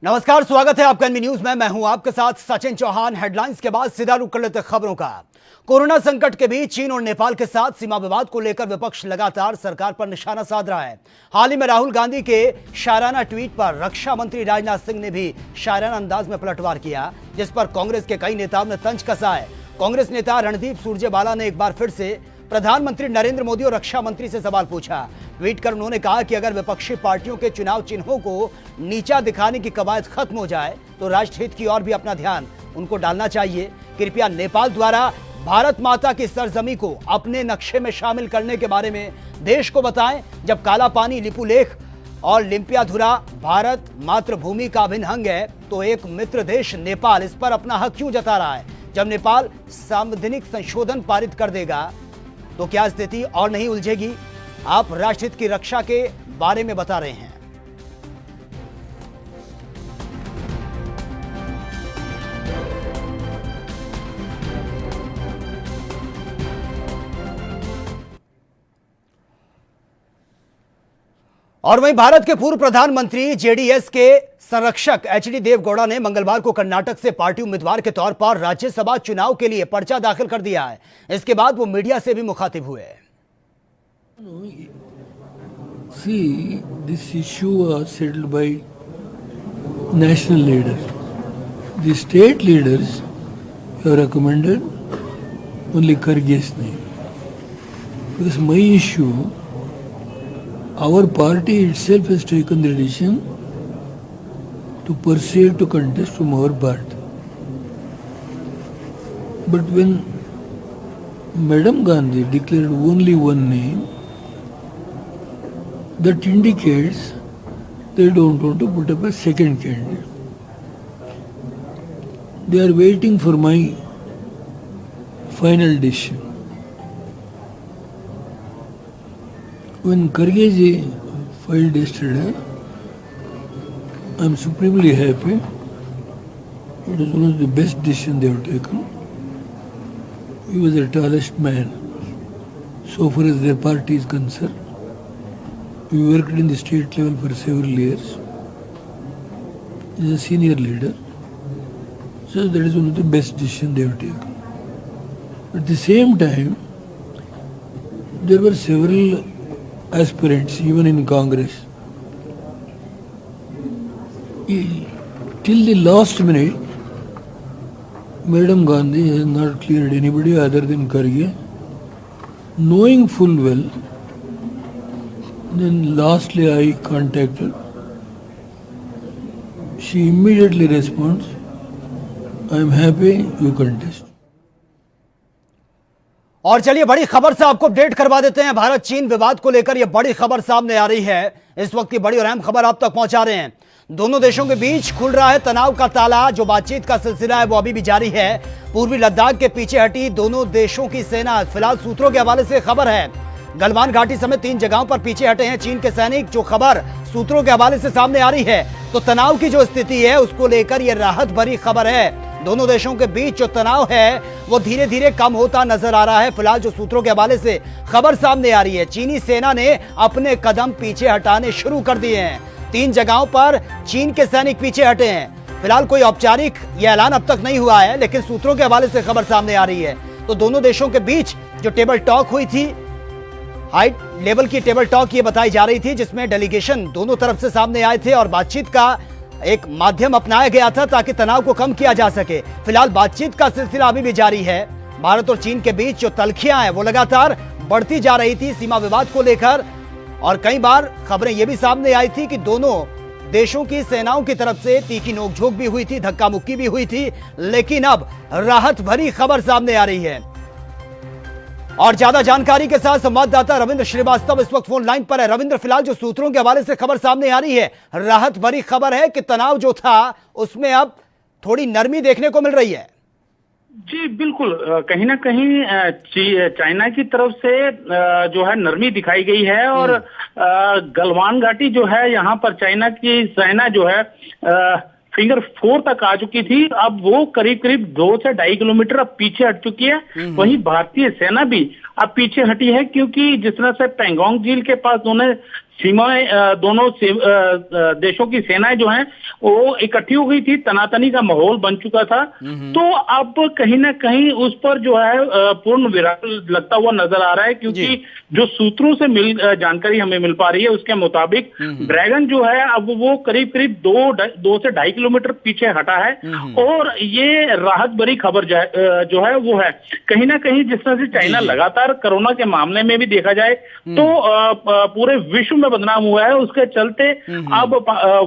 नमस्कार, स्वागत है आपका एनबी न्यूज में। मैं हूं आपके साथ सचिन चौहान। हेडलाइंस के बाद सीधा रुख कर लेते खबरों का। कोरोना संकट के बीच चीन और नेपाल के साथ सीमा विवाद को लेकर विपक्ष लगातार सरकार पर निशाना साध रहा है। हाल ही में राहुल गांधी के शायराना ट्वीट पर रक्षा मंत्री राजनाथ सिंह ने भी शायराना अंदाज में पलटवार किया, जिस पर कांग्रेस के कई नेताओं ने तंज कसा है। कांग्रेस नेता रणदीप सुरजेवाला ने एक बार फिर से प्रधानमंत्री नरेंद्र मोदी और रक्षा मंत्री से सवाल पूछा। ट्वीट कर उन्होंने कहा कि अगर विपक्षी पार्टियों के चुनाव चिन्हों को नीचा दिखाने की कवायद खत्म हो जाए तो राष्ट्रहित की ओर भी अपना ध्यान उनको डालना चाहिए। कृपया नेपाल द्वारा भारत माता की सरजमी को अपने नक्शे में शामिल करने के बारे में देश को बताएं। जब काला पानी, लिपुलेख और लिम्पियाधुरा भारत मातृभूमि का अभिन्न अंग है, तो एक मित्र देश नेपाल इस पर अपना हक क्यों जता रहा है? जब नेपाल संवैधानिक संशोधन पारित कर देगा तो क्या स्थिति और नहीं उलझेगी? आप राष्ट्रहित की रक्षा के बारे में बता रहे हैं। और वहीं भारत के पूर्व प्रधानमंत्री जेडीएस के संरक्षक एचडी देवगौड़ा ने मंगलवार को कर्नाटक से पार्टी उम्मीदवार के तौर पर राज्यसभा चुनाव के लिए पर्चा दाखिल कर दिया है। इसके बाद वो मीडिया से भी मुखातिब हुए। See, this issue was settled by national leaders. The state leaders have recommended only Kharge's name. Because my issue, our party itself has taken the decision to proceed to contest from our party. But when Madam Gandhi declared only one name, that indicates they don't want to put up a second candidate. They are waiting for my final decision. When Kharge filed yesterday, I am supremely happy. It is one of the best decisions they have taken. He was the tallest man so far as their party is concerned. We worked in the state level for several years. He is a senior leader. So that is one of the best decisions they have taken. At the same time, there were several aspirants, even in Congress. Till the last minute, Madam Gandhi has not cleared anybody other than Kharge, knowing full well. Then lastly I contacted. She immediately responds, I am happy you contest. और चलिए बड़ी खबर से आपको update करवा देते हैं। भारत चीन विवाद को लेकर यह बड़ी खबर सामने आ रही है। इस वक्त की बड़ी और अहम खबर आप तक पहुंचा रहे हैं। दोनों देशों के बीच खुल रहा है तनाव का ताला। जो बातचीत का सिलसिला है वो अभी भी जारी है। पूर्वी लद्दाख के पीछे हटी दोनों देशों की सेना। फिलहाल सूत्रों के हवाले से खबर है गलवान घाटी समेत 3 जगहों पर पीछे हटे हैं चीन के सैनिक। जो खबर सूत्रों के हवाले से सामने आ रही है, तो तनाव की जो स्थिति है उसको लेकर यह राहत भरी खबर है। दोनों देशों के बीच जो तनाव है वो धीरे धीरे कम होता नजर आ रहा है। फिलहाल जो सूत्रों के हवाले से खबर सामने आ रही है, चीनी सेना ने अपने कदम पीछे हटाने शुरू कर दिए हैं। 3 जगहों पर चीन के सैनिक पीछे हटे हैं। फिलहाल कोई औपचारिक यह ऐलान अब तक नहीं हुआ है, लेकिन सूत्रों के हवाले से खबर सामने आ रही है। तो दोनों देशों के बीच जो टेबल टॉक हुई थी, हाई लेवल की टेबल टॉक ये बताई जा रही थी, जिसमें डेलीगेशन दोनों तरफ से सामने आए थे और बातचीत का एक माध्यम अपनाया गया था ताकि तनाव को कम किया जा सके। फिलहाल बातचीत का सिलसिला अभी भी जारी है। भारत और चीन के बीच जो तल्खियां हैं वो लगातार बढ़ती जा रही थी सीमा विवाद को लेकर, और कई बार खबरें ये भी सामने आई थी कि दोनों देशों की सेनाओं की तरफ से तीखी नोकझोंक भी हुई थी, धक्का मुक्की भी हुई थी। लेकिन अब राहत भरी खबर सामने आ रही है। और ज्यादा जानकारी के साथ संवाददाता रविंद्र श्रीवास्तव इस वक्त फोन लाइन पर है। रविंद्र, फिलहाल जो सूत्रों के हवाले से खबर सामने आ रही है, राहत भरी खबर है कि तनाव जो था उसमें अब थोड़ी नरमी देखने को मिल रही है। जी बिल्कुल, कहीं ना कहीं चाइना की तरफ से जो है नरमी दिखाई गई है। और गलवान घाटी जो है, यहाँ पर चाइना की सेना जो है फिगर 4 तक आ चुकी थी। अब वो करीब करीब 2 से 2.5 किलोमीटर अब पीछे हट चुकी है। वहीं भारतीय सेना भी अब पीछे हटी है, क्योंकि जिस तरह से पैंगोंग झील के पास दोनों सीमाएं दोनों देशों की सेनाएं जो हैं वो इकट्ठी हो गई थी, तनातनी का माहौल बन चुका था। तो अब कहीं ना कहीं उस पर जो है पूर्ण विराम लगता हुआ नजर आ रहा है, क्योंकि जो सूत्रों से जानकारी हमें मिल पा रही है उसके मुताबिक ड्रैगन जो है अब वो करीब करीब 2 से 2.5 किलोमीटर पीछे हटा है। और ये राहत भरी खबर जो है वो है कहीं ना कहीं, जिस तरह से चाइना लगातार कोरोना के मामले में भी देखा जाए तो पूरे विश्व में बदनाम हुआ है, उसके चलते अब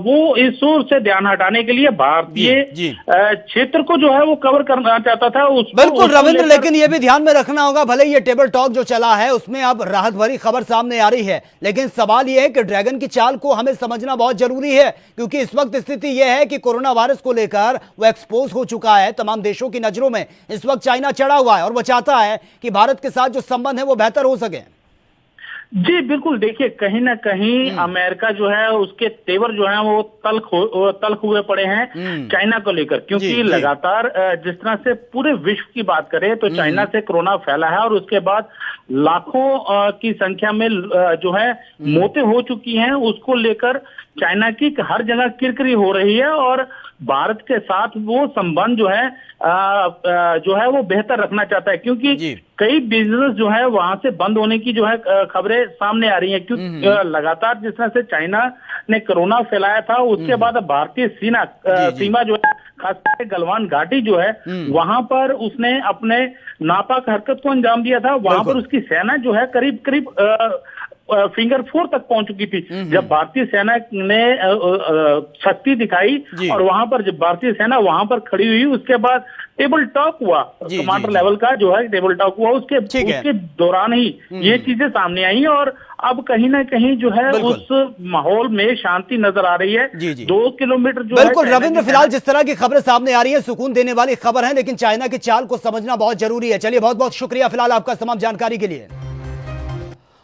वो इस ओर से ध्यान हटाने के लिए भारतीय क्षेत्र को जो है वो कवर करना चाहता था। बिल्कुल रविंद्र, लेकिन ये भी ध्यान में रखना होगा, भले ये टेबल टॉक जो चला है उसमें अब राहत भरी खबर सामने आ रही है, लेकिन सवाल यह है कि ड्रैगन की चाल को हमें समझना बहुत जरूरी है, क्योंकि इस वक्त स्थिति यह है कि कोरोना वायरस को लेकर वो एक्सपोज हो चुका है, तमाम देशों की नजरों में इस वक्त चाइना चढ़ा हुआ है और वो चाहता है कि भारत के साथ जो संबंध है वो बेहतर हो सके। जी बिल्कुल, देखिए कहीं ना कहीं अमेरिका जो है उसके तेवर जो है वो तल्ख हुए पड़े हैं चाइना को लेकर, क्योंकि लगातार जिस तरह से पूरे विश्व की बात करें तो चाइना से कोरोना फैला है और उसके बाद लाखों की संख्या में जो है मौतें हो चुकी हैं, उसको लेकर चाइना की हर जगह किरकिरी हो रही है और भारत के साथ वो संबंध जो है वो बेहतर रखना चाहता है, क्योंकि कई बिजनेस जो है वहां से बंद होने की जो है खबरें सामने आ रही हैं, क्योंकि लगातार जिस तरह से चाइना ने कोरोना फैलाया था उसके बाद भारतीय सीमा जो है खासकर गलवान घाटी जो है वहां पर उसने अपने नापाक हरकत को अंजाम दिया था। वहां पर उसकी सेना जो है करीब करीब फिंगर 4 तक पहुंच चुकी थी। जब भारतीय सेना ने शक्ति दिखाई और वहां पर जब भारतीय सेना वहां पर खड़ी हुई, उसके बाद टेबल टॉक हुआ, कमांडर लेवल का जो है टेबल टॉक हुआ, उसके दौरान ही ये चीजें सामने आई और अब कहीं ना कहीं जो है उस माहौल में शांति नजर आ रही है। 2 किलोमीटर जो बिल्कुल रविंद्र, फिलहाल जिस तरह की खबरें सामने आ रही है सुकून देने वाली खबर है, लेकिन चाइना की चाल को समझना बहुत जरूरी है। चलिए, बहुत बहुत शुक्रिया फिलहाल आपका तमाम जानकारी के लिए।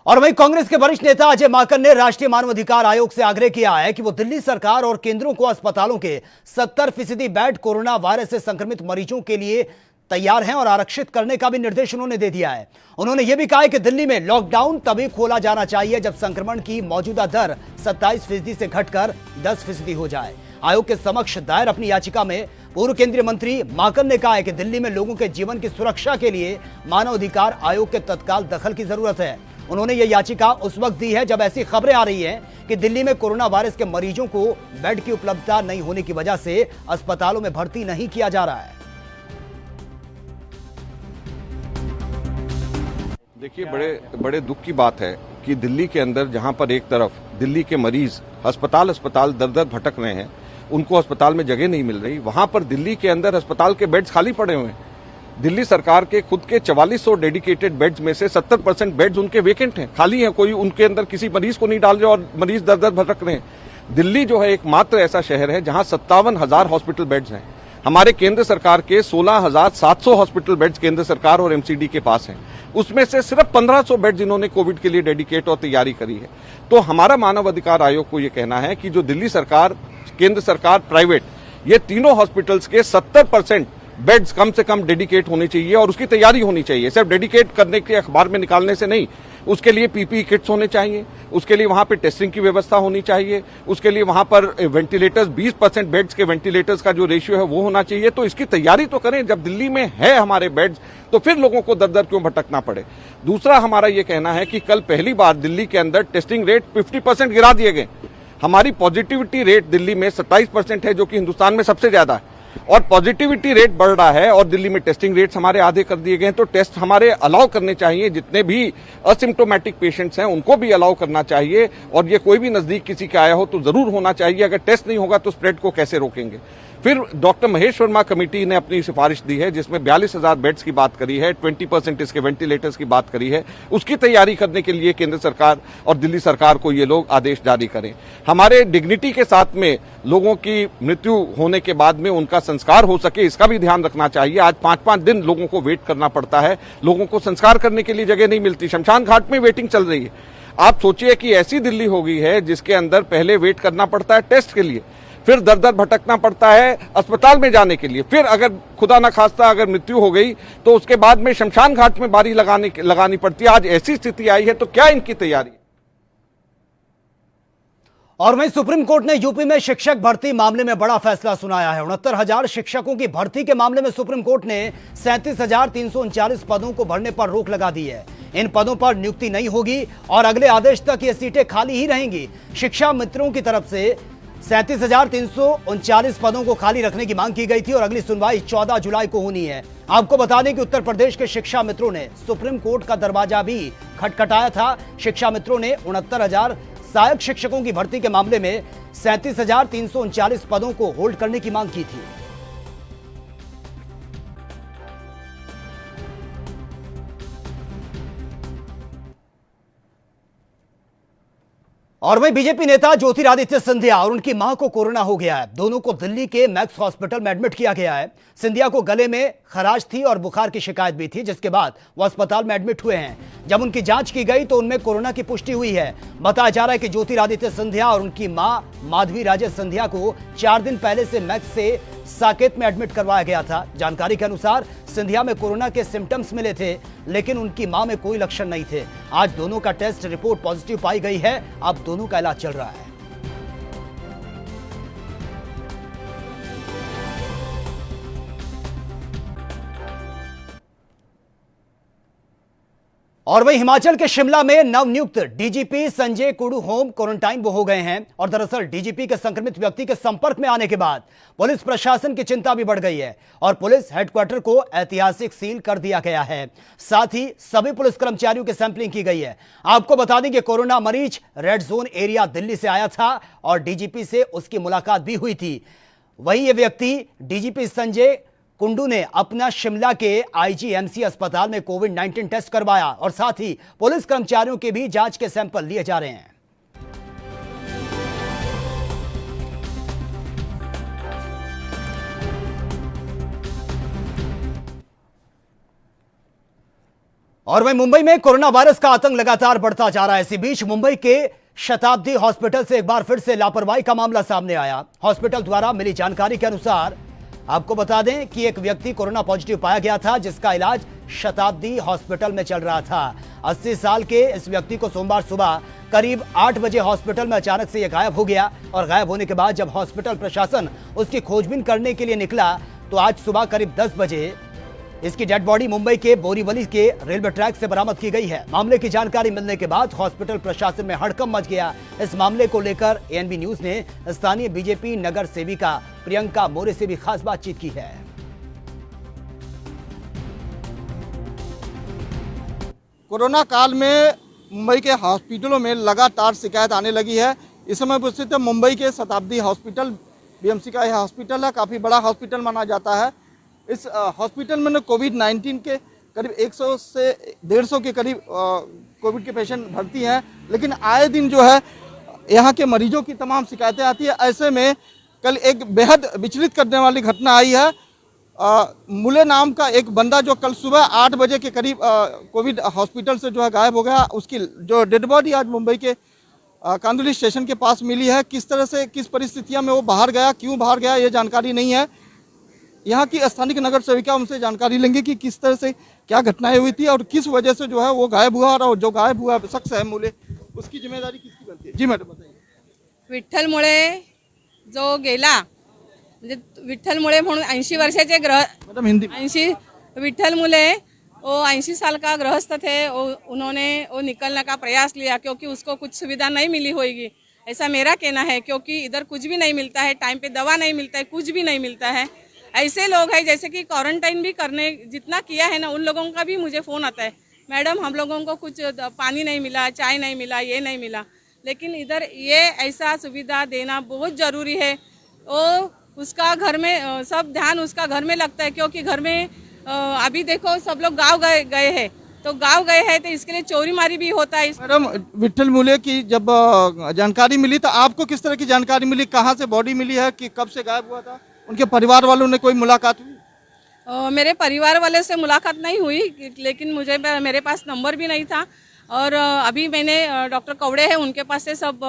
और वहीं कांग्रेस के वरिष्ठ नेता अजय माकन ने राष्ट्रीय मानवाधिकार आयोग से आग्रह किया है कि वो दिल्ली सरकार और केंद्रों को अस्पतालों के 70% बेड कोरोना वायरस से संक्रमित मरीजों के लिए तैयार हैं और आरक्षित करने का भी निर्देश उन्होंने दे दिया है। उन्होंने यह भी कहा है कि दिल्ली में लॉकडाउन तभी खोला जाना चाहिए जब संक्रमण की मौजूदा दर 27% से घटकर 10% हो जाए। आयोग के समक्ष दायर अपनी याचिका में पूर्व केंद्रीय मंत्री माकन ने कहा है कि दिल्ली में लोगों के जीवन की सुरक्षा के लिए मानवाधिकार आयोग के तत्काल दखल की जरूरत है। उन्होंने यह याचिका उस वक्त दी है जब ऐसी खबरें आ रही हैं कि दिल्ली में कोरोना वायरस के मरीजों को बेड की उपलब्धता नहीं होने की वजह से अस्पतालों में भर्ती नहीं किया जा रहा है। देखिए, बड़े दुख की बात है कि दिल्ली के अंदर जहां पर एक तरफ दिल्ली के मरीज अस्पताल दर दर भटक रहे हैं, उनको अस्पताल में जगह नहीं मिल रही, वहां पर दिल्ली के अंदर अस्पताल के बेड्स खाली पड़े हुए हैं। दिल्ली सरकार के खुद के 4400 डेडिकेटेड बेड्स में से 70% बेड्स उनके वेकेंट हैं, खाली हैं, कोई उनके अंदर किसी मरीज को नहीं डाल रहे और मरीज दर दर भटक रहे हैं। दिल्ली जो है एकमात्र ऐसा शहर है जहां 57,000 हॉस्पिटल बेड्स हैं। हमारे केंद्र सरकार के 16,700 हॉस्पिटल बेड्स केंद्र सरकार और एमसीडी के पास हैं, उसमें से सिर्फ 1500 बेड्स इन्होंने कोविड के लिए डेडिकेट और तैयारी करी है। तो हमारा मानव अधिकार आयोग को यह कहना है कि जो दिल्ली सरकार, केंद्र सरकार, प्राइवेट, ये तीनों हॉस्पिटल्स के 70% बेड्स कम से कम डेडिकेट होने चाहिए और उसकी तैयारी होनी चाहिए। सिर्फ डेडिकेट करने के अखबार में निकालने से नहीं, उसके लिए पीपीई किट्स होने चाहिए, उसके लिए वहां पे टेस्टिंग की व्यवस्था होनी चाहिए, उसके लिए वहां पर वेंटिलेटर्स 20% बेड्स के वेंटिलेटर्स का जो रेशियो है वो होना चाहिए। तो इसकी तैयारी तो करें। जब दिल्ली में है हमारे बेड्स तो फिर लोगों को दर दर क्यों भटकना पड़े। दूसरा हमारा ये कहना है कि कल पहली बार दिल्ली के अंदर टेस्टिंग रेट 50% गिरा दिए गए। हमारी पॉजिटिविटी रेट दिल्ली में 27% है, जो कि हिंदुस्तान में सबसे ज्यादा है, और पॉजिटिविटी रेट बढ़ रहा है और दिल्ली में टेस्टिंग रेट्स हमारे आधे कर दिए गए हैं। तो टेस्ट हमारे अलाउ करने चाहिए, जितने भी असिम्प्टोमेटिक पेशेंट्स हैं उनको भी अलाउ करना चाहिए, और ये कोई भी नजदीक किसी का आया हो तो जरूर होना चाहिए। अगर टेस्ट नहीं होगा तो स्प्रेड को कैसे रोकेंगे। फिर डॉक्टर महेश वर्मा कमेटी ने अपनी सिफारिश दी है जिसमें 42,000 बेड्स की बात करी है, 20% इसके वेंटिलेटर्स की बात करी है। उसकी तैयारी करने के लिए केंद्र सरकार और दिल्ली सरकार को ये लोग आदेश जारी करें। हमारे डिग्निटी के साथ में लोगों की मृत्यु होने के बाद में उनका संस्कार हो सके, इसका भी ध्यान रखना चाहिए। आज 5-5 दिन लोगों को वेट करना पड़ता है, लोगों को संस्कार करने के लिए जगह नहीं मिलती, शमशान घाट में वेटिंग चल रही है। आप सोचिए कि ऐसी दिल्ली हो गई है जिसके अंदर पहले वेट करना पड़ता है टेस्ट के लिए, फिर दर दर भटकना पड़ता है अस्पताल में जाने के लिए, फिर अगर खुदा न खास्ता अगर मृत्यु हो गई तो उसके बाद में शमशान घाट में बारी लगानी पड़ती है। आज ऐसी स्थिति आई है तो क्या इनकी तैयारी? और वहीं सुप्रीम कोर्ट ने यूपी में शिक्षक भर्ती मामले में बड़ा फैसला सुनाया है। 69,000 शिक्षकों की भर्ती के मामले में सुप्रीम कोर्ट ने 37,339 पदों को भरने पर रोक लगा दी है। इन पदों पर नियुक्ति नहीं होगी और अगले आदेश तक ये सीटें खाली ही रहेंगी। शिक्षा मित्रों की तरफ से 37,339 पदों को खाली रखने की मांग की गई थी और अगली सुनवाई 14 जुलाई को होनी है। आपको बता दें कि उत्तर प्रदेश के शिक्षा मित्रों ने सुप्रीम कोर्ट का दरवाजा भी खटखटाया था। शिक्षा मित्रों ने 69,000 सहायक शिक्षकों की भर्ती के मामले में 37,339 पदों को होल्ड करने की मांग की थी। और वहीं बीजेपी नेता ज्योतिरादित्य सिंधिया और उनकी मां को कोरोना हो गया है। दोनों को दिल्ली के मैक्स हॉस्पिटल में एडमिट किया गया है। सिंधिया को गले में खराश थी और बुखार की शिकायत भी थी, जिसके बाद वो अस्पताल में एडमिट हुए हैं। जब उनकी जांच की गई तो उनमें कोरोना की पुष्टि हुई है। बताया जा रहा है कि ज्योतिरादित्य सिंधिया और उनकी मां माधवी राजे सिंधिया को 4 दिन पहले से मैक्स से साकेत में एडमिट करवाया गया था। जानकारी के अनुसार सिंधिया में कोरोना के सिम्टम्स मिले थे, लेकिन उनकी मां में कोई लक्षण नहीं थे। आज दोनों का टेस्ट रिपोर्ट पॉजिटिव पाई गई है। अब दोनों का इलाज चल रहा है। और वहीं हिमाचल के शिमला में नवनियुक्त डीजीपी संजय कुडू होम क्वारंटाइन हो गए हैं। और दरअसल डीजीपी के संक्रमित व्यक्ति के संपर्क में आने के बाद पुलिस प्रशासन की चिंता भी बढ़ गई है और पुलिस हेडक्वार्टर को ऐतिहासिक सील कर दिया गया है। साथ ही सभी पुलिस कर्मचारियों की सैंपलिंग की गई है। आपको बता दें कि कोरोना मरीज रेड जोन एरिया दिल्ली से आया था और डीजीपी से उसकी मुलाकात भी हुई थी। वही ये व्यक्ति डीजीपी संजय कुंडू ने अपना शिमला के आईजीएमसी अस्पताल में कोविड-19 टेस्ट करवाया और साथ ही पुलिस कर्मचारियों के भी जांच के सैंपल लिए जा रहे हैं। और वहीं मुंबई में कोरोना वायरस का आतंक लगातार बढ़ता जा रहा है। इसी बीच मुंबई के शताब्दी हॉस्पिटल से एक बार फिर से लापरवाही का मामला सामने आया। हॉस्पिटल द्वारा मिली जानकारी के अनुसार आपको बता दें कि एक व्यक्ति कोरोना पॉजिटिव पाया गया था, जिसका इलाज शताब्दी हॉस्पिटल में चल रहा था। 80 साल के इस व्यक्ति को सोमवार सुबह करीब 8 बजे हॉस्पिटल में अचानक से यह गायब हो गया और गायब होने के बाद जब हॉस्पिटल प्रशासन उसकी खोजबीन करने के लिए निकला तो आज सुबह करीब 10 बजे इसकी डेड बॉडी मुंबई के बोरीवली के रेलवे ट्रैक से बरामद की गई है। मामले की जानकारी मिलने के बाद हॉस्पिटल प्रशासन में हड़कंप मच गया। इस मामले को लेकर एएनबी न्यूज ने स्थानीय बीजेपी नगर सेविका प्रियंका मोरे से भी खास बातचीत की है। कोरोना काल में मुंबई के हॉस्पिटलों में लगातार शिकायत आने लगी है। इस समय उपस्थित है मुंबई के शताब्दी हॉस्पिटल, बीएमसी का यह हॉस्पिटल है, काफ़ी बड़ा हॉस्पिटल माना जाता है। इस हॉस्पिटल में कोविड-19 के करीब 100 से 150 के करीब कोविड के पेशेंट भर्ती हैं, लेकिन आए दिन जो है यहाँ के मरीजों की तमाम शिकायतें आती है। ऐसे में कल एक बेहद विचलित करने वाली घटना आई है। मुले नाम का एक बंदा जो कल सुबह 8 बजे के करीब कोविड हॉस्पिटल से जो है गायब हो गया, उसकी जो डेड बॉडी आज मुंबई के कांदुली स्टेशन के पास मिली है। किस तरह से, किस परिस्थितियों में वो बाहर गया, क्यों बाहर गया, ये जानकारी नहीं है। यहाँ की स्थानीय नगर सेविका उनसे जानकारी लेंगे कि किस तरह से क्या घटनाएं हुई थी और किस वजह से जो है वो गायब हुआ और जो गायब हुआ शख्स है मुले, उसकी जिम्मेदारी किसकी बनती है। जी मैडम बताइए। विठ्ठलमुळे जो गेला, म्हणजे विठ्ठलमुळे म्हणून 80 वर्षाचे मैडम हिंदी 80 विठ्ठलमुळे वो 80 साल का गृहस्थ थे। उन्होंने वो निकलने का प्रयास लिया क्योंकि उसको कुछ सुविधा नहीं मिली होगी, ऐसा मेरा कहना है। क्योंकि इधर कुछ भी नहीं मिलता है, टाइम पे दवा नहीं मिलता है, कुछ भी नहीं मिलता है। ऐसे लोग हैं जैसे कि क्वारंटाइन भी करने जितना किया है ना, उन लोगों का भी मुझे फ़ोन आता है, मैडम हम लोगों को कुछ पानी नहीं मिला, चाय नहीं मिला, ये नहीं मिला। लेकिन इधर ये ऐसा सुविधा देना बहुत ज़रूरी है। वो उसका घर में सब ध्यान उसका घर में लगता है, क्योंकि घर में अभी देखो सब लोग गाँव गए हैं, तो गाँव गए हैं तो इसके लिए चोरी मारी भी होता है। मैडम विठ्ठल मुले की जब जानकारी मिली तो आपको किस तरह की जानकारी मिली, कहाँ से बॉडी मिली है, कि कब से गायब हुआ था, उनके परिवार वालों ने कोई मुलाकात हुई? मेरे परिवार वाले से मुलाकात नहीं हुई, लेकिन मेरे पास नंबर भी नहीं था। और अभी मैंने डॉक्टर कवड़े हैं उनके पास से सब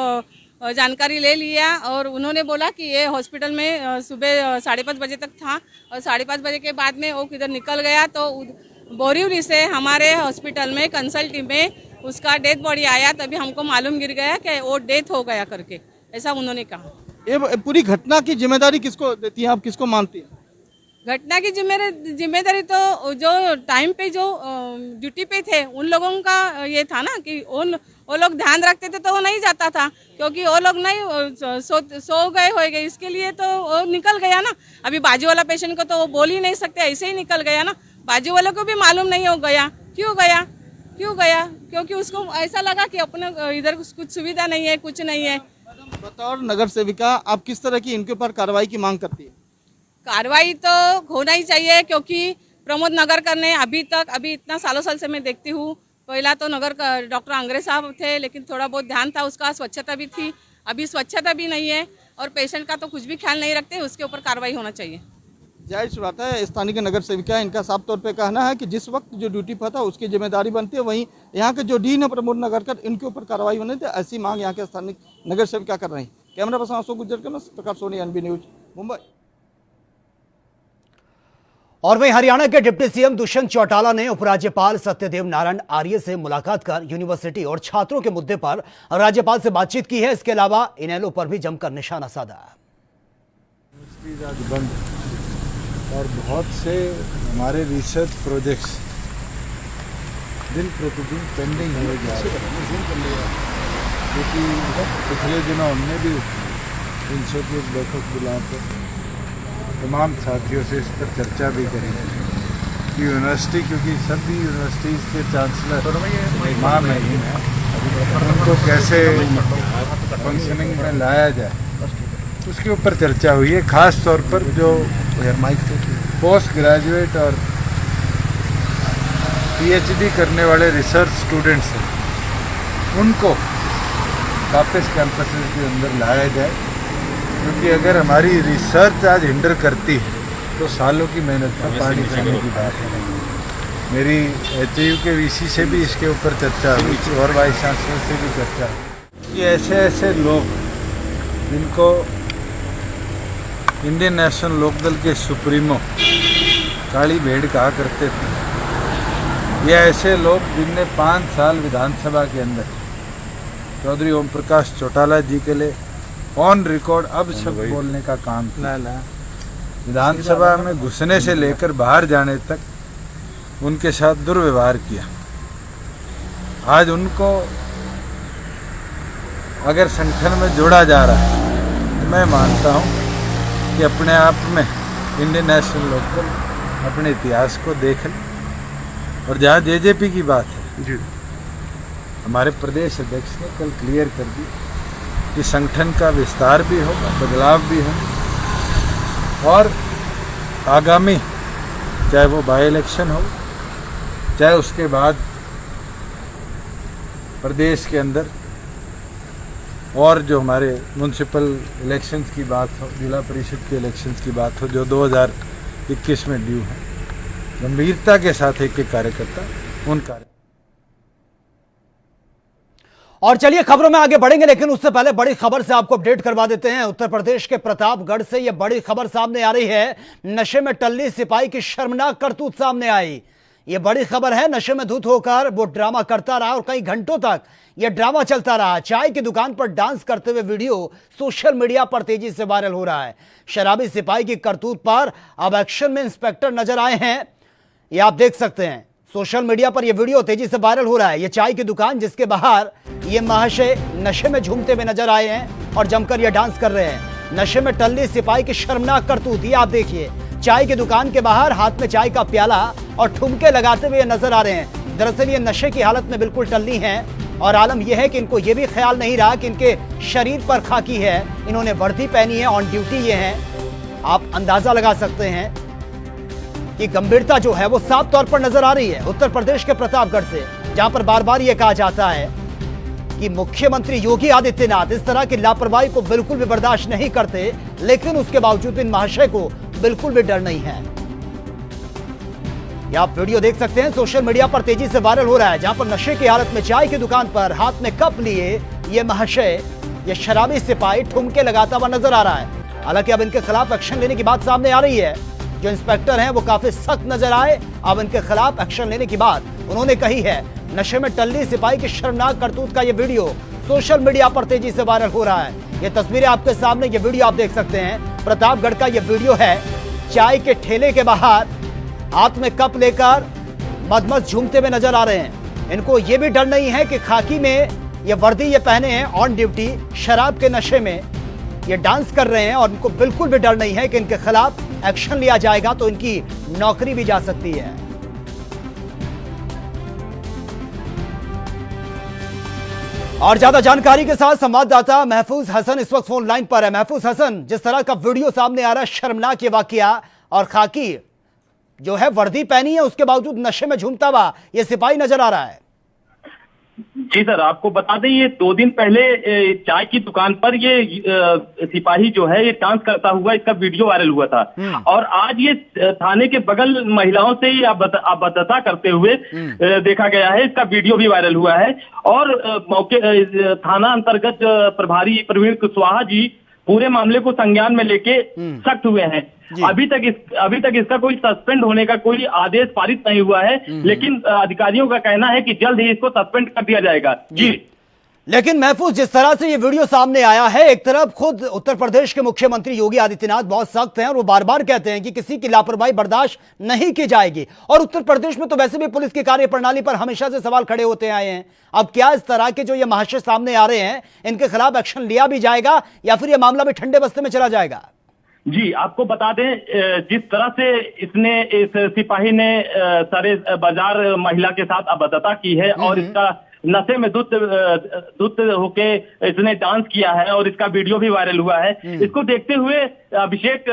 जानकारी ले लिया और उन्होंने बोला कि ये हॉस्पिटल में सुबह 5:30 बजे तक था और 5:30 बजे के बाद में वो किधर निकल गया। तो बोरीवली से हमारे हॉस्पिटल में कंसल्ट टीम में उसका डेथ बॉडी आया, तभी हमको मालूम गिर गया कि वो डेथ हो गया करके, ऐसा उन्होंने कहा। ये पूरी घटना की जिम्मेदारी किसको देती है, आप किसको मानती हैं? घटना की जिम्मेदारी तो जो टाइम पे जो ड्यूटी पे थे उन लोगों का ये था ना कि वो लोग ध्यान रखते थे तो वो नहीं जाता था, क्योंकि वो लोग नहीं सो गए होंगे, इसके लिए तो वो निकल गया ना। अभी बाजू वाला पेशेंट को तो वो बोल ही नहीं सकते, ऐसे ही निकल गया ना। बाजू वालों को भी मालूम नहीं हो गया क्यों गया, क्योंकि उसको ऐसा लगा कि अपने इधर कुछ सुविधा नहीं है, कुछ नहीं है। बतौर नगर सेविका आप किस तरह की इनके ऊपर कार्रवाई की मांग करती है? कार्रवाई तो होना ही चाहिए, क्योंकि प्रमोद नगरकर ने अभी इतना सालों साल से मैं देखती हूँ, पहला तो डॉक्टर अंग्रेज साहब थे, लेकिन थोड़ा बहुत ध्यान था उसका, स्वच्छता भी थी। अभी स्वच्छता भी नहीं है और पेशेंट का तो कुछ भी ख्याल नहीं रखते, उसके ऊपर कार्रवाई होना चाहिए। जाहिर सी बात है, स्थानीय नगर सेविका, इनका साफ तौर पे कहना है कि जिस वक्त जो ड्यूटी पर था उसकी जिम्मेदारी बनती है, वहीं यहाँ के जो डीन है प्रमोद नगरकर, इनके ऊपर कार्रवाई होनी चाहिए, ऐसी मांग यहाँ के स्थानीय नगर सेविका कर रही है। कैमरा पर्सन अशोक गुज्जर के साथ प्रकाश सोनी, एनबी न्यूज, मुंबई। और वहीं हरियाणा के डिप्टी सीएम दुष्यंत चौटाला ने उपराज्यपाल सत्यदेव नारायण आर्य से मुलाकात कर यूनिवर्सिटी और छात्रों के मुद्दे पर राज्यपाल से बातचीत की है। इसके अलावा इनेलो पर भी जमकर निशाना साधा। और बहुत से हमारे रिसर्च प्रोजेक्ट्स दिन प्रतिदिन पेंडिंग हुए जा रहे हैं, क्योंकि पिछले दिनों हमने भी 300 की एक बैठक बुलाकर तमाम साथियों से इस पर चर्चा भी करी कि यूनिवर्सिटी, क्योंकि सभी यूनिवर्सिटीज़ के चांसलर इमाम हैं, उनको कैसे फंक्शनिंग में लाया जाए, उसके ऊपर चर्चा हुई है। ख़ास तौर पर जो पोस्ट ग्रेजुएट और पीएचडी करने वाले रिसर्च स्टूडेंट्स हैं, उनको वापस कैंपसेस के अंदर लाया जाए, क्योंकि अगर हमारी रिसर्च आज हिंडर करती है तो सालों की मेहनत का पानी खाने की बात है। मेरी एचयू के वीसी से भी इसके ऊपर चर्चा हुई और वाइस चांसलर से भी चर्चा हुई कि ऐसे लोग जिनको इंडियन नेशनल लोकदल के सुप्रीमो काली भेड़ कहा करते थे, ये ऐसे लोग जिनने 5 साल विधानसभा के अंदर चौधरी ओम प्रकाश चौटाला जी के लिए ऑन रिकॉर्ड अब शब्द बोलने का काम किया, विधानसभा में घुसने से लेकर बाहर जाने तक उनके साथ दुर्व्यवहार किया। आज उनको अगर संगठन में जोड़ा जा रहा है तो मैं मानता हूँ कि अपने आप में इंडियन नेशनल लोकदल अपने इतिहास को देख लें। और जहाँ जेजेपी की बात है जी, हमारे प्रदेश अध्यक्ष ने कल क्लियर कर दी कि संगठन का विस्तार भी होगा, बदलाव भी होगा, और आगामी चाहे वो बाई इलेक्शन हो, चाहे उसके बाद प्रदेश के अंदर और जो हमारे म्यूनसिपल इलेक्शंस की बात हो, जिला परिषद के इलेक्शंस की बात हो, जो 2021 में ड्यू है, गंभीरता के साथ एक कार्यकर्ता उन कार्य। और चलिए खबरों में आगे बढ़ेंगे, लेकिन उससे पहले बड़ी खबर से आपको अपडेट करवा देते हैं। उत्तर प्रदेश के प्रतापगढ़ से यह बड़ी खबर सामने आ रही है। नशे में टल्ली सिपाही की शर्मनाक करतूत सामने आई। यह बड़ी खबर है। नशे में धुत होकर वो ड्रामा करता रहा और कई घंटों तक यह ड्रामा चलता रहा। चाय की दुकान पर डांस करते हुए वीडियो सोशल मीडिया पर तेजी से वायरल हो रहा है। शराबी सिपाही की करतूत पर अब एक्शन में इंस्पेक्टर नजर आए हैं। ये आप देख सकते हैं, सोशल मीडिया पर यह वीडियो तेजी से वायरल हो रहा है। यह चाय की दुकान जिसके बाहर ये महाशय नशे में झूमते हुए नजर आए हैं और जमकर यह डांस कर रहे हैं। नशे में टल्ली सिपाही की शर्मनाक करतूत, ये आप देखिए। चाय की दुकान के बाहर हाथ में चाय का प्याला और ठुमके लगाते हुए नजर आ रहे हैं। दरअसल ये नशे की हालत में बिल्कुल टल्ली हैं और आलम यह है कि इनको यह भी ख्याल नहीं रहा कि इनके शरीर पर खाकी है, इन्होंने वर्दी पहनी है, ऑन ड्यूटी ये हैं। आप अंदाजा लगा सकते हैं कि गंभीरता जो है वो साफ तौर पर नजर आ रही है। उत्तर प्रदेश के प्रतापगढ़ से, जहां पर बार बार यह कहा जाता है कि मुख्यमंत्री योगी आदित्यनाथ इस तरह की लापरवाही को बिल्कुल भी बर्दाश्त नहीं करते, लेकिन उसके बावजूद इन महाशय को बिल्कुल भी डर नहीं है। यह आप वीडियो देख सकते हैं, सोशल मीडिया पर तेजी से वायरल हो रहा है, जहां पर नशे की हालत में चाय की दुकान पर हाथ में कप लिए ये महाशय, ये शराबी सिपाही ठुमके लगाता हुआ नजर आ रहा है। हालांकि अब इनके खिलाफ एक्शन लेने की बात सामने आ रही है। जो इंस्पेक्टर हैं वो काफी सख्त नजर आए। अब इनके खिलाफ एक्शन लेने की बात उन्होंने कही है। नशे में टल्ली सिपाही की शर्मनाक करतूत का ये वीडियो सोशल मीडिया पर तेजी से वायरल हो रहा है। ये तस्वीरें आपके सामने, ये वीडियो आप देख सकते हैं। प्रतापगढ़ का ये वीडियो है। चाय के ठेले के बाहर हाथ में कप लेकर मदमस्त झूमते हुए नजर आ रहे हैं। इनको ये भी डर नहीं है कि खाकी में ये वर्दी ये पहने हैं, ऑन ड्यूटी शराब के नशे में ये डांस कर रहे हैं, और इनको बिल्कुल भी डर नहीं है कि इनके खिलाफ एक्शन लिया जाएगा तो इनकी नौकरी भी जा सकती है। और ज्यादा जानकारी के साथ संवाददाता महफूज हसन इस वक्त फोन लाइन पर है। महफूज हसन, जिस तरह का वीडियो सामने आ रहा है, शर्मनाक ये वाकया, और खाकी जो है वर्दी पहनी है उसके बावजूद नशे में झूमता हुआ ये सिपाही नजर आ रहा है। जी सर, आपको बता दें ये 2 दिन पहले चाय की दुकान पर ये सिपाही जो है ये डांस करता हुआ इसका वीडियो वायरल हुआ था, और आज ये थाने के बगल महिलाओं से ही अभद्रता करते हुए देखा गया है। इसका वीडियो भी वायरल हुआ है, और मौके थाना अंतर्गत प्रभारी प्रवीण कुशवाहा जी पूरे मामले को संज्ञान में लेके सख्त हुए हैं। अभी तक इसका कोई सस्पेंड होने का कोई आदेश पारित नहीं हुआ है, लेकिन अधिकारियों का कहना है कि जल्द ही इसको सस्पेंड कर दिया जाएगा। जी, लेकिन महफूज, जिस तरह से ये वीडियो सामने आया है, एक तरफ खुद उत्तर प्रदेश के मुख्यमंत्री योगी आदित्यनाथ बहुत सख्त हैं और वो बार बार कहते हैं कि किसी की लापरवाही बर्दाश्त नहीं की जाएगी, और उत्तर प्रदेश में तो वैसे भी पुलिस की कार्यप्रणाली पर हमेशा से सवाल खड़े होते आए हैं। अब क्या इस तरह के जो ये महाशय सामने आ रहे हैं, इनके खिलाफ एक्शन लिया भी जाएगा या फिर ये मामला भी ठंडे बस्ते में चला जाएगा? जी, आपको बता दें जिस तरह से इस सिपाही ने सारे बाजार महिला के साथ अभद्रता की है, और इसका नशे में धुत होके इसने डांस किया है, और इसका वीडियो भी वायरल हुआ है। इसको देखते हुए अभिषेक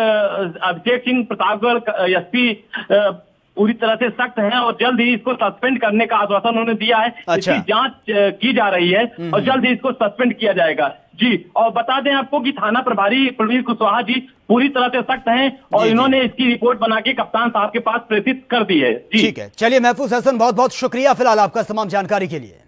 सिंह प्रतापगढ़ एसपी पूरी तरह से सख्त हैं, और जल्द ही इसको सस्पेंड करने का आश्वासन उन्होंने दिया है। इसकी जांच की जा रही है और जल्द ही इसको सस्पेंड किया जाएगा। जी, और बता दें आपको कि थाना प्रभारी प्रवीण कुशवाहा जी पूरी तरह से सख्त हैं, और इन्होंने इसकी रिपोर्ट बना के कप्तान साहब के पास प्रेषित कर दी है। जी, ठीक है, चलिए महफूज हसन, बहुत बहुत शुक्रिया फिलहाल आपका तमाम जानकारी के लिए।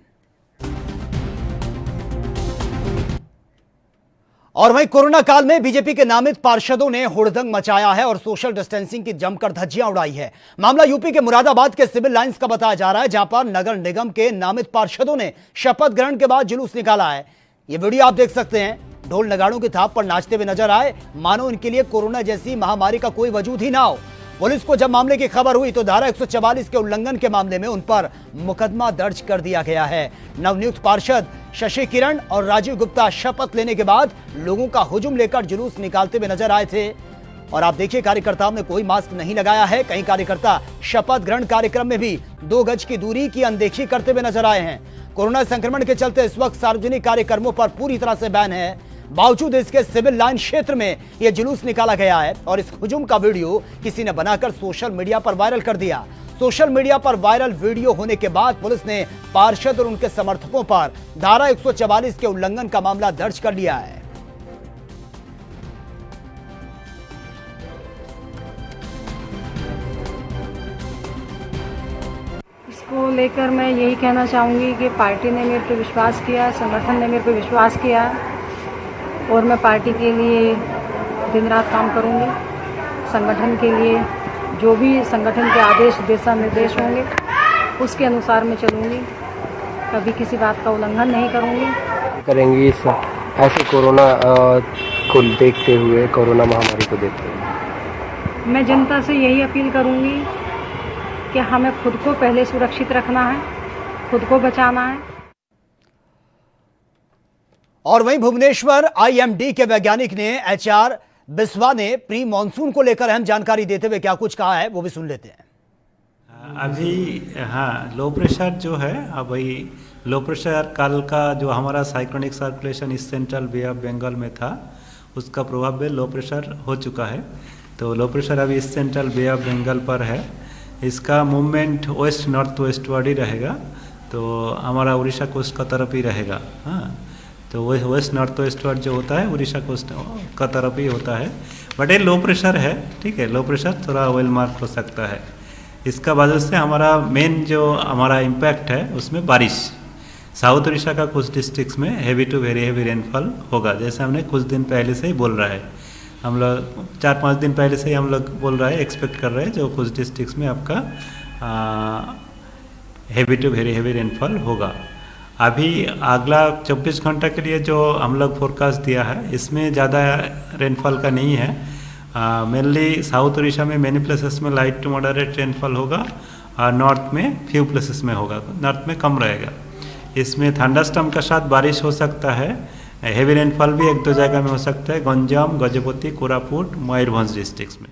और वहीं कोरोना काल में बीजेपी के नामित पार्षदों ने हुड़दंग मचाया है और सोशल डिस्टेंसिंग की जमकर धज्जियां उड़ाई है। मामला यूपी के मुरादाबाद के सिविल लाइंस का बताया जा रहा है, जहां पर नगर निगम के नामित पार्षदों ने शपथ ग्रहण के बाद जुलूस निकाला है। ये वीडियो आप देख सकते हैं। ढोल नगाड़ों की थाप पर नाचते हुए नजर आए, मानो इनके लिए कोरोना जैसी महामारी का कोई वजूद ही ना हो। पुलिस को जब मामले की खबर हुई तो धारा 144 के उल्लंघन के मामले में उन पर मुकदमा दर्ज कर दिया गया है। नवनियुक्त पार्षद शशि किरण और राजीव गुप्ता शपथ लेने के बाद लोगों का हुजूम लेकर जुलूस निकालते हुए नजर आए थे, और आप देखिए कार्यकर्ताओं ने कोई मास्क नहीं लगाया है। कई कार्यकर्ता शपथ ग्रहण कार्यक्रम में भी 2 गज की दूरी की अनदेखी करते हुए नजर आए हैं। कोरोना संक्रमण के चलते इस वक्त सार्वजनिक कार्यक्रमों पर पूरी तरह से बैन है। बावजूद इसके सिविल लाइन क्षेत्र में यह जुलूस निकाला गया है, और इस हुजूम का वीडियो किसी ने बनाकर सोशल मीडिया पर वायरल कर दिया। सोशल मीडिया पर वायरल वीडियो होने के बाद पुलिस ने पार्षद और उनके समर्थकों पर धारा 144 के उल्लंघन का मामला दर्ज कर लिया है। इसको लेकर मैं यही कहना चाहूँगी कि पार्टी ने मेरे पे विश्वास किया, संगठन ने मेरे पे विश्वास किया, और मैं पार्टी के लिए दिन रात काम करूँगी। संगठन के लिए जो भी संगठन के आदेश दिशा निर्देश होंगे उसके अनुसार मैं चलूँगी, कभी किसी बात का उल्लंघन नहीं करेंगी ऐसे कोरोना को देखते हुए, कोरोना महामारी को देखते हुए। मैं जनता से यही अपील करूँगी कि हमें खुद को पहले सुरक्षित रखना है, खुद को बचाना है। और वहीं भुवनेश्वर आईएमडी के वैज्ञानिक ने एचआर बिस्वा ने प्री मॉनसून को लेकर अहम जानकारी देते हुए क्या कुछ कहा है वो भी सुन लेते हैं। अभी हाँ, लो प्रेशर जो है, अभी लो प्रेशर कल का जो हमारा साइक्लोनिक सर्कुलेशन इस सेंट्रल बे ऑफ बंगाल में था, उसका प्रभाव में लो प्रेशर हो चुका है। तो लो प्रेशर अभी इस सेंट्रल बे ऑफ बंगाल पर है। इसका मूवमेंट वेस्ट नॉर्थ वेस्टवर्ड ही रहेगा, तो हमारा उड़ीसा कोस्ट का तरफ ही रहेगा। हाँ, तो वो वेस्ट नॉर्थ वेस्टवर्ड जो होता है उड़ीसा कोस्ट का तरफ ही होता है। बट ये लो प्रेशर है, ठीक है, लो प्रेशर थोड़ा वेल मार्क हो सकता है। इसका वजह से हमारा मेन जो हमारा इम्पैक्ट है उसमें बारिश, साउथ उड़ीसा का कुछ डिस्ट्रिक्ट्स में heavy to very heavy rainfall होगा, जैसे हमने कुछ दिन पहले से ही बोल रहा है। हम लोग 4-5 दिन पहले से ही हम लोग बोल रहे हैं, एक्सपेक्ट कर रहे हैं जो कुछ डिस्ट्रिक्ट्स में आपका heavy to very heavy rainfall होगा। अभी अगला 24 घंटा के लिए जो हम लोग फोरकास्ट दिया है इसमें ज़्यादा रेनफॉल का नहीं है। मेनली साउथ उड़ीसा में मैनी प्लेसेस में लाइट टू मॉडरेट रेनफॉल होगा और नॉर्थ में फ्यू प्लेसेस में होगा, नॉर्थ में कम रहेगा। इसमें थंडरस्टॉर्म के साथ बारिश हो सकता है, हेवी रेनफॉल भी 1-2 जगह में हो सकता है, गंजाम, गजपति, कोरापुट, मयूरभंज डिस्ट्रिक्ट्स में।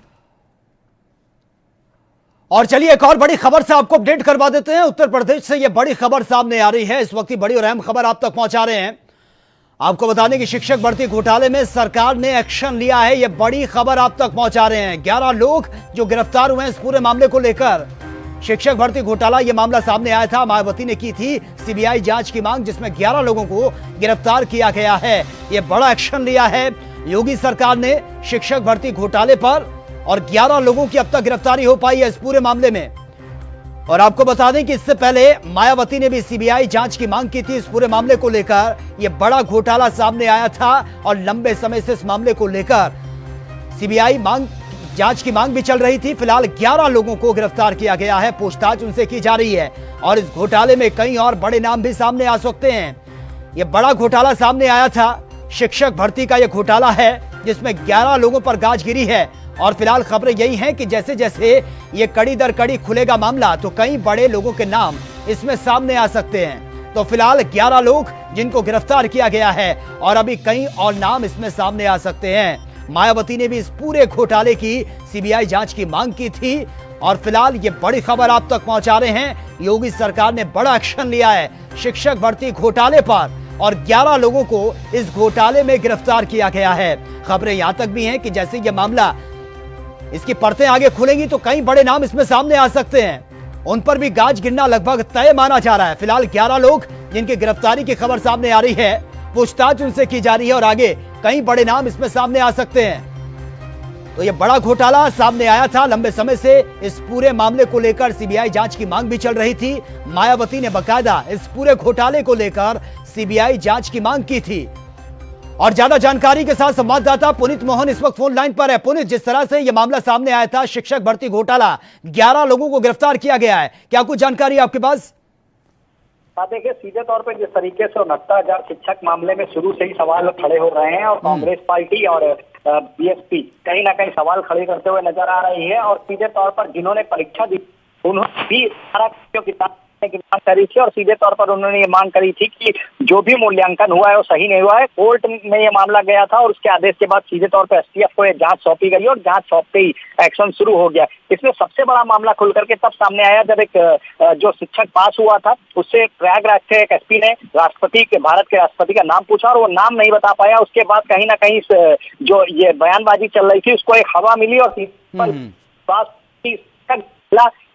और चलिए एक और बड़ी खबर से आपको अपडेट करवा देते हैं। उत्तर प्रदेश से यह बड़ी खबर सामने आ रही है। इस वक्त की बड़ी और अहम खबर आप तक पहुंचा रहे हैं। आपको बता दें कि शिक्षक भर्ती घोटाले में सरकार ने एक्शन लिया है। यह बड़ी खबर आप तक पहुंचा रहे हैं। 11 लोग जो गिरफ्तार हुए हैं इस पूरे मामले को लेकर। शिक्षक भर्ती घोटाला यह मामला सामने आया था। मायावती ने की थी सीबीआई जांच की मांग, जिसमें 11 लोगों को गिरफ्तार किया गया है। यह बड़ा एक्शन लिया है योगी सरकार ने शिक्षक भर्ती घोटाले पर और 11 लोगों की अब तक गिरफ्तारी हो पाई है इस पूरे मामले में। और आपको बता दें कि इससे पहले मायावती ने भी सीबीआई जांच की मांग की थी इस पूरे मामले को लेकर। यह बड़ा घोटाला सामने आया था और लंबे समय से इस मामले को लेकर सीबीआई जांच की मांग भी चल रही थी। फिलहाल 11 लोगों को गिरफ्तार किया गया है, पूछताछ उनसे की जा रही है और इस घोटाले में कई और बड़े नाम भी सामने आ सकते हैं। यह बड़ा घोटाला सामने आया था, शिक्षक भर्ती का यह घोटाला है जिसमें 11 लोगों पर गाज गिरी है। और फिलहाल खबरें यही हैं कि जैसे जैसे ये कड़ी दर कड़ी खुलेगा मामला तो कई बड़े लोगों के नाम इसमें सामने आ सकते हैं। तो फिलहाल 11 लोग जिनको गिरफ्तार किया गया है और अभी कई और नाम इसमें सामने आ सकते हैं। मायावती ने भी इस पूरे घोटाले की सीबीआई जांच की मांग की थी और फिलहाल ये बड़ी खबर आप तक पहुंचा रहे हैं। योगी सरकार ने बड़ा एक्शन लिया है शिक्षक भर्ती घोटाले पर और 11 लोगों को इस घोटाले में गिरफ्तार किया गया है। खबरें यहां तक भी हैं कि जैसे यह मामला इसकी परतें आगे खुलेंगी तो कई बड़े नाम इसमें सामने आ सकते हैं। उन पर भी गाज गिरना लगभग तय माना जा रहा है। फिलहाल 11 लोग जिनकी गिरफ्तारी की खबर सामने आ रही है, पूछताछ उनसे की जा रही है और आगे कई बड़े नाम इसमें सामने आ सकते हैं। तो यह बड़ा घोटाला सामने आया था। लंबे समय से इस पूरे मामले को लेकर सीबीआई जांच की मांग भी चल रही थी। मायावती ने बकायदा इस पूरे घोटाले को लेकर सीबीआई जांच की मांग की थी। और ज्यादा जानकारी के साथ संवाददाता पुनीत मोहन इस वक्त फोन लाइन पर है। पुनीत, जिस तरह से यह मामला सामने आया था, शिक्षक भर्ती घोटाला, 11 लोगों को गिरफ्तार किया गया है, क्या कुछ जानकारी आपके पास? देखिए, सीधे तौर पे जिस तरीके से 69,000 शिक्षक मामले में शुरू से ही सवाल खड़े हो रहे हैं और कांग्रेस पार्टी और बीएसपी कहीं ना कहीं सवाल खड़े करते हुए नजर आ रही है और सीधे तौर पर जिन्होंने परीक्षा दी उन्होंने भी सारा किताब की मांग करी थी और सीधे तौर पर उन्होंने ये मांग करी थी कि जो भी मूल्यांकन हुआ है वो सही नहीं हुआ है। कोर्ट में ये मामला गया था और उसके आदेश के बाद सीधे तौर पर एसटीएफ को जांच सौंपी गई और जांच सौंपते ही एक्शन शुरू हो गया। इसमें सबसे बड़ा मामला खुल करके तब सामने आया जब एक जो शिक्षक पास हुआ था उससे प्रयागराज से एक एसपी ने भारत के राष्ट्रपति का नाम पूछा और वो नाम नहीं बता पाया। उसके बाद कहीं ना कहीं जो ये बयानबाजी चल रही थी उसको एक हवा मिली और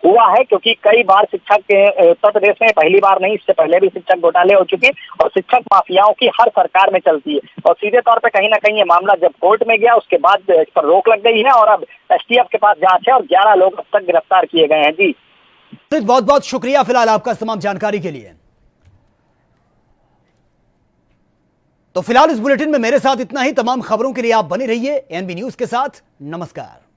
हुआ है, क्योंकि कई बार शिक्षक के उत्तर प्रदेश में पहली बार नहीं, इससे पहले भी शिक्षक घोटाले हो चुके और शिक्षक माफियाओं की हर सरकार में चलती है। और सीधे तौर पे कहीं ना कहीं ये मामला जब कोर्ट में गया उसके बाद इस पर रोक लग गई है और अब एसटीएफ के पास जांच है और 11 लोग अब तक गिरफ्तार किए गए हैं। जी बहुत बहुत शुक्रिया फिलहाल आपका तमाम जानकारी के लिए। तो फिलहाल इस बुलेटिन में मेरे साथ इतना ही। तमाम खबरों के लिए आप बने रहिए एएनबी न्यूज के साथ। नमस्कार।